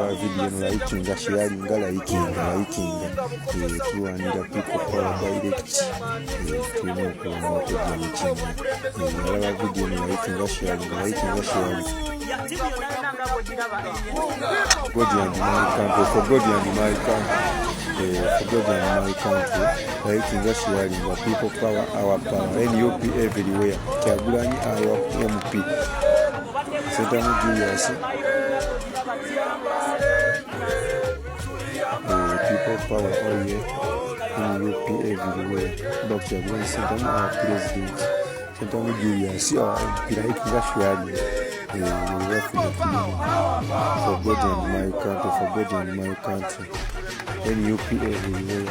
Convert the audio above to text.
our video, liking, sharing, liking. To and people power direct. To know promote our video, liking, sharing. God and my country, for God and my country, for God and my country, liking, sharing, people power, our power, NUP everywhere. Kyagulani our MP. Sentamu JULIUS. People power all year. NUP everywhere. Dr. Gwen Sentamu our president. Sentamu JULIUS our MP. Liking, sharing. For God and my country, for God and my country, NUP everywhere.